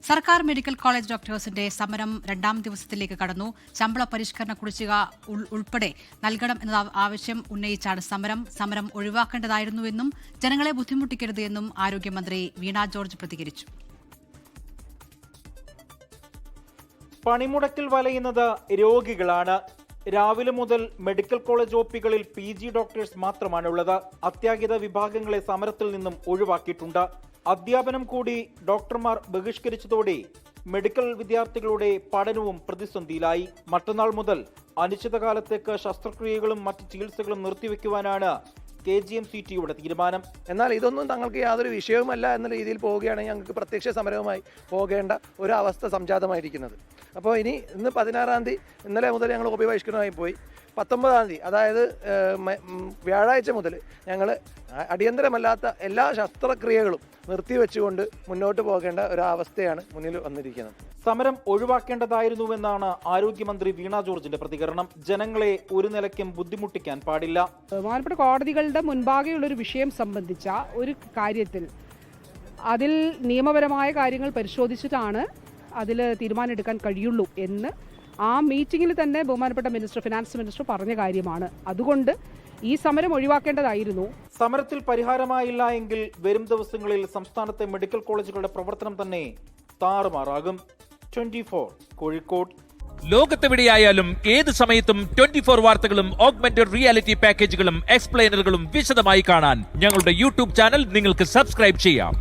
സർക്കാർ medical college ഡോക്ടേഴ്സിന്റെ സമരം രണ്ടാം ദിവസത്തിലേക്ക് കടന്നു. ശമ്പള പരിഷ്കരണ കുടിശ്ശിക ഉൾപ്പെടെ നൽകണം എന്ന ആവശ്യം ഉന്നയിച്ചാണ് സമരം ഒഴിവാക്കേണ്ടതായിരുന്നുവെന്നും ജനങ്ങളെ ബുദ്ധിമുട്ടിക്കരുത് എന്നും ആരോഗ്യമന്ത്രി വീണ ജോർജ് പ്രതികരിച്ചു. പണിമുടക്കിൽ വലയുന്നത് രോഗികളാണ്. രാവിലെ മുതൽ മെഡിക്കൽ കോളേജ് ഒപികളിൽ PG ഡോക്ടേഴ്സ് മാത്രമാണുള്ളത്. അത്യാഹിത വിഭാഗങ്ങളെ സമരത്തിൽ നിന്നും ഒഴിവാക്കിയിട്ടുണ്ട്. അധ്യാപനം കൂടി ഡോക്ടർമാർ ബഹിഷ്കരിച്ചതോടെ മെഡിക്കൽ വിദ്യാർത്ഥികളുടെ പഠനവും പ്രതിസന്ധിയിലായി. മറ്റന്നാൾ മുതൽ അനിശ്ചിതകാലത്തേക്ക് ശസ്ത്രക്രിയകളും മറ്റ് ചികിത്സകളും നിർത്തിവെക്കുവാനാണ് KGMCTയുടെ തീരുമാനം. എന്നാൽ ഇതൊന്നും തങ്ങൾക്ക് യാതൊരു വിഷയവുമല്ല എന്ന രീതിയിൽ പോവുകയാണെങ്കിൽ ഞങ്ങൾക്ക് പ്രത്യക്ഷ സമരവുമായി പോകേണ്ട ഒരു അവസ്ഥ സംജാതമായിരിക്കുന്നത്. അപ്പോൾ ഇന്ന് 16-ാം തീയതി ഇന്നലെ മുതൽ ഞങ്ങൾ OP ബഹിഷ്കരണമായി പോയി. 19-ാം തീയതി അതായത് വ്യാഴാഴ്ച മുതൽ ഞങ്ങൾ അടിയന്തരമല്ലാത്ത എല്ലാ ശസ്ത്രക്രിയകളും നിർത്തിവെച്ചുകൊണ്ട് മുന്നോട്ട് പോകേണ്ട ഒരു അവസ്ഥയാണ് മുന്നിൽ വന്നിരിക്കുന്നത്. സമരം ഒഴിവാക്കേണ്ടതായിരുന്നുവെന്നാണ് ആരോഗ്യമന്ത്രി വീണ ജോർജിന്റെ പ്രതികരണം. ജനങ്ങളെ ഒരു നിലയ്ക്കും ബുദ്ധിമുട്ടിക്കാൻ പാടില്ല. ബഹുമാനപ്പെട്ട കോടതികളുടെ മുൻപാകെയുള്ള ഒരു വിഷയം സംബന്ധിച്ച ഒരു കാര്യത്തിൽ അതിൽ നിയമപരമായ കാര്യങ്ങൾ പരിശോധിച്ചിട്ടാണ് അതിൽ തീരുമാനമെടുക്കാൻ കഴിയുള്ളൂ എന്ന് ആ മീറ്റിംഗിൽ തന്നെ ബഹുമാനപ്പെട്ട ഫിനാൻസ് മിനിസ്റ്റർ പറഞ്ഞ കാര്യമാണ്. അതുകൊണ്ട് ഈ സമരം ഒഴിവാക്കേണ്ടതായിരുന്നു. സമരത്തിൽ പരിഹാരമായില്ല എങ്കിൽ വരും ദിവസങ്ങളിൽ സംസ്ഥാനത്തെ മെഡിക്കൽ കോളേജുകളുടെ പ്രവർത്തനം തന്നെ താറുമാറാകും. 24 കോഴിക്കോട്. ലോകത്തെവിടെയായാലും ഏത് സമയത്തും 24 വാർത്തകളും ഓഗ്മെന്റഡ് റിയാലിറ്റി പാക്കേജുകളും എക്സ്പ്ലെയിനറുകളും വിശദമായി കാണാൻ ഞങ്ങളുടെ YouTube ചാനൽ നിങ്ങൾക്ക് സബ്സ്ക്രൈബ് ചെയ്യാം.